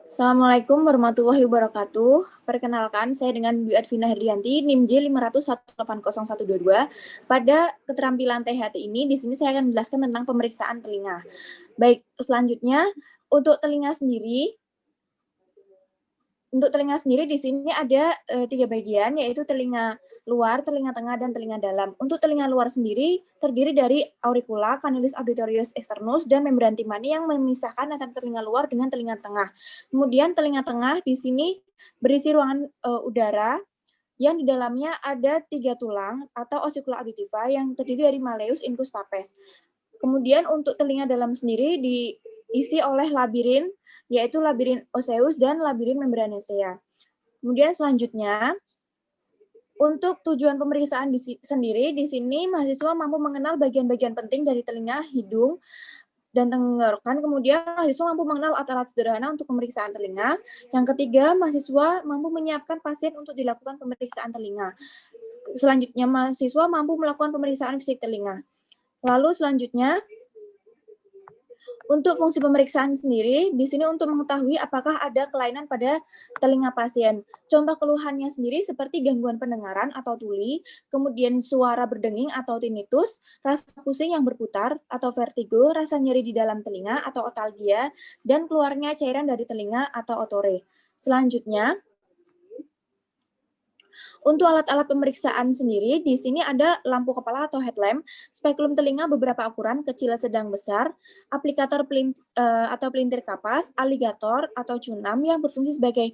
Assalamualaikum warahmatullahi wabarakatuh. Perkenalkan, saya dengan Dwi Advina Herdianti, NIM J5018012. Pada keterampilan THT ini, di sini saya akan menjelaskan tentang pemeriksaan telinga. Baik, selanjutnya untuk telinga sendiri, di sini ada 3 bagian, yaitu telinga luar, telinga tengah, dan telinga dalam. Untuk telinga luar sendiri terdiri dari auricula, canalis auditorius externus, dan membran timpani yang memisahkan antara telinga luar dengan telinga tengah. Kemudian telinga tengah di sini berisi ruangan udara yang di dalamnya ada 3 tulang atau osikula auditiva yang terdiri dari malleus, incus, stapes. Kemudian untuk telinga dalam sendiri diisi oleh labirin, yaitu labirin osseus dan labirin membraneaceae. Kemudian selanjutnya, untuk tujuan pemeriksaan sendiri, di sini mahasiswa mampu mengenal bagian-bagian penting dari telinga, hidung, dan tenggorokan. Kemudian mahasiswa mampu mengenal alat-alat sederhana untuk pemeriksaan telinga. Yang ketiga, mahasiswa mampu menyiapkan pasien untuk dilakukan pemeriksaan telinga. Selanjutnya, mahasiswa mampu melakukan pemeriksaan fisik telinga. Lalu selanjutnya, untuk fungsi pemeriksaan sendiri, di sini untuk mengetahui apakah ada kelainan pada telinga pasien. Contoh keluhannya sendiri seperti gangguan pendengaran atau tuli, kemudian suara berdenging atau tinnitus, rasa pusing yang berputar atau vertigo, rasa nyeri di dalam telinga atau otalgia, dan keluarnya cairan dari telinga atau otore. Selanjutnya, untuk alat-alat pemeriksaan sendiri, di sini ada lampu kepala atau headlamp, spekulum telinga beberapa ukuran, kecil, sedang, besar, aplikator atau pelintir kapas, aligator atau cunam yang berfungsi sebagai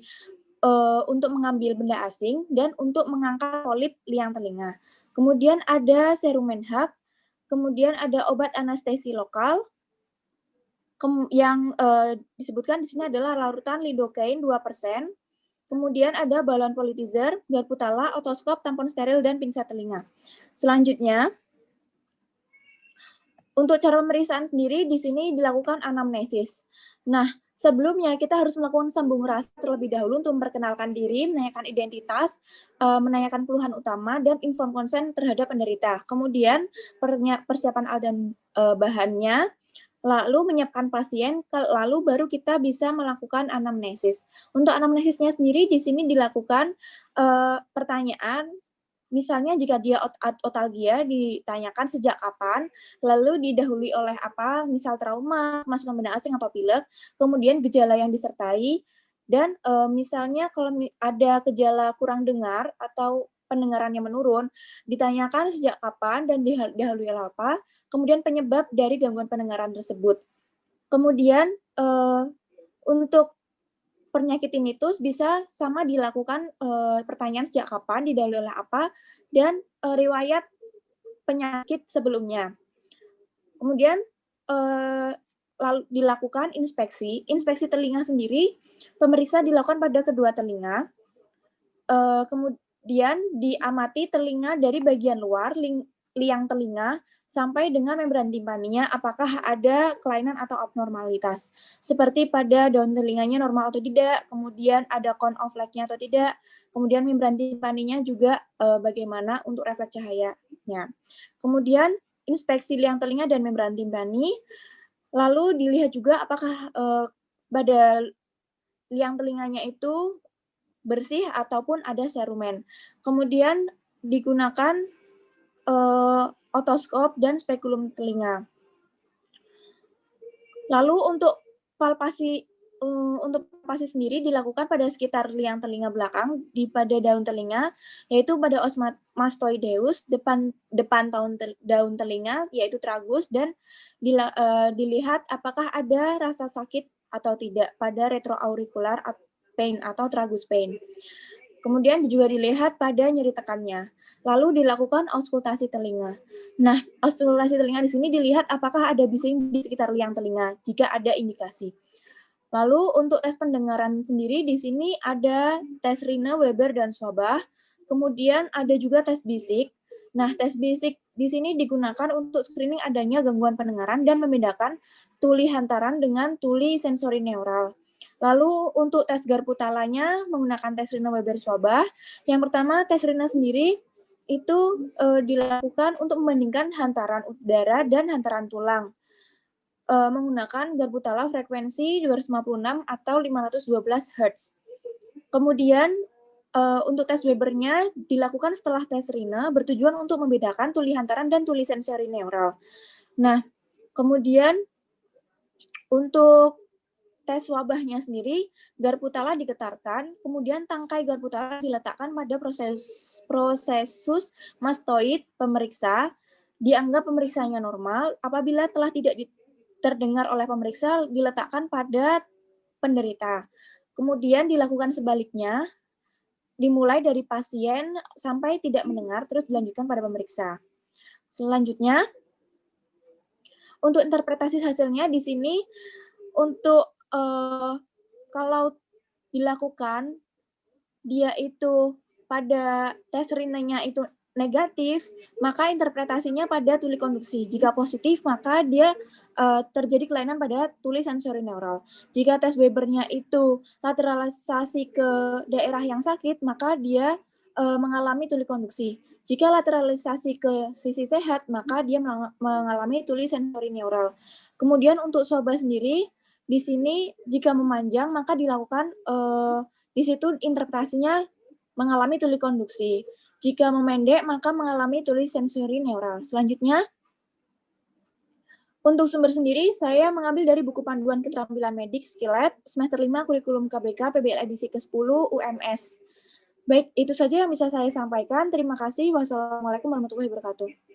untuk mengambil benda asing dan untuk mengangkat polip liang telinga. Kemudian ada serum Menhak, kemudian ada obat anestesi lokal, yang disebutkan di sini adalah larutan lidocaine 2%, kemudian ada balon politizer, garpu tala, otoskop, tampon steril, dan pinset telinga. Selanjutnya, untuk cara pemeriksaan sendiri, di sini dilakukan anamnesis. Nah, sebelumnya kita harus melakukan sambung rasa terlebih dahulu untuk memperkenalkan diri, menanyakan identitas, menanyakan keluhan utama, dan inform konsen terhadap penderita. Kemudian, persiapan alat dan bahannya, lalu menyiapkan pasien, lalu baru kita bisa melakukan anamnesis. Untuk anamnesisnya sendiri di sini dilakukan pertanyaan, misalnya jika dia otalgia ditanyakan sejak kapan, lalu didahului oleh apa, misal trauma, masukan benda asing atau pilek, kemudian gejala yang disertai, dan misalnya kalau ada gejala kurang dengar atau pendengarannya menurun, ditanyakan sejak kapan dan didahului oleh apa, kemudian penyebab dari gangguan pendengaran tersebut. Kemudian untuk penyakit tinnitus bisa sama dilakukan pertanyaan sejak kapan, didahului oleh apa, dan riwayat penyakit sebelumnya. Kemudian lalu dilakukan inspeksi. Inspeksi telinga sendiri, pemeriksa dilakukan pada kedua telinga. Kemudian diamati telinga dari bagian luar, liang telinga, sampai dengan membran timpaninya apakah ada kelainan atau abnormalitas. Seperti pada daun telinganya normal atau tidak, kemudian ada cone of lag-nya atau tidak, kemudian membran timpaninya juga bagaimana untuk refleks cahayanya. Kemudian inspeksi liang telinga dan membran timpani, lalu dilihat juga apakah pada liang telinganya itu bersih ataupun ada serumen. Kemudian digunakan otoskop dan spekulum telinga. Lalu untuk palpasi sendiri dilakukan pada sekitar liang telinga belakang pada daun telinga, yaitu pada osmastoideus, depan daun telinga, yaitu tragus, dan dilihat apakah ada rasa sakit atau tidak pada retroauricular pain atau tragus pain. Kemudian juga dilihat pada nyeri tekannya. Lalu dilakukan auskultasi telinga. Nah, auskultasi telinga di sini dilihat apakah ada bising di sekitar liang telinga, jika ada indikasi. Lalu untuk tes pendengaran sendiri di sini ada tes Rine, Weber, dan Swabach. Kemudian ada juga tes bisik. Nah, tes bisik di sini digunakan untuk screening adanya gangguan pendengaran dan membedakan tuli hantaran dengan tuli sensori neural. Lalu untuk tes garpu talanya menggunakan tes Rine, Weber, Swabach. Yang pertama, tes Rine sendiri itu dilakukan untuk membandingkan hantaran udara dan hantaran tulang. menggunakan garpu tala frekuensi 256 atau 512 Hz. Kemudian untuk tes Weber-nya dilakukan setelah tes Rina bertujuan untuk membedakan tuli hantaran dan tuli sensori neural. Nah, kemudian untuk tes wabahnya sendiri, garpu tala diketarkan, kemudian tangkai garpu tala diletakkan pada prosesus mastoid pemeriksa, dianggap pemeriksanya normal. Apabila telah tidak terdengar oleh pemeriksa, diletakkan pada penderita. Kemudian dilakukan sebaliknya, dimulai dari pasien sampai tidak mendengar, terus dilanjutkan pada pemeriksa. Selanjutnya, untuk interpretasi hasilnya di sini, untuk kalau dilakukan dia itu pada tes rinanya itu negatif, maka interpretasinya pada tuli konduksi. Jika positif, maka dia terjadi kelainan pada tuli sensori neural. Jika tes Weber-nya itu lateralisasi ke daerah yang sakit, maka dia mengalami tuli konduksi. Jika lateralisasi ke sisi sehat, maka dia mengalami tuli sensori neural. Kemudian untuk swaba sendiri, di sini jika memanjang, maka dilakukan di situ interpretasinya mengalami tuli konduksi. Jika memendek, maka mengalami tuli sensori neural. Selanjutnya, untuk sumber sendiri, saya mengambil dari buku panduan keterampilan medik Skill Lab semester 5 kurikulum KBK PBL edisi ke-10 UMS. Baik, itu saja yang bisa saya sampaikan. Terima kasih. Wassalamualaikum warahmatullahi wabarakatuh.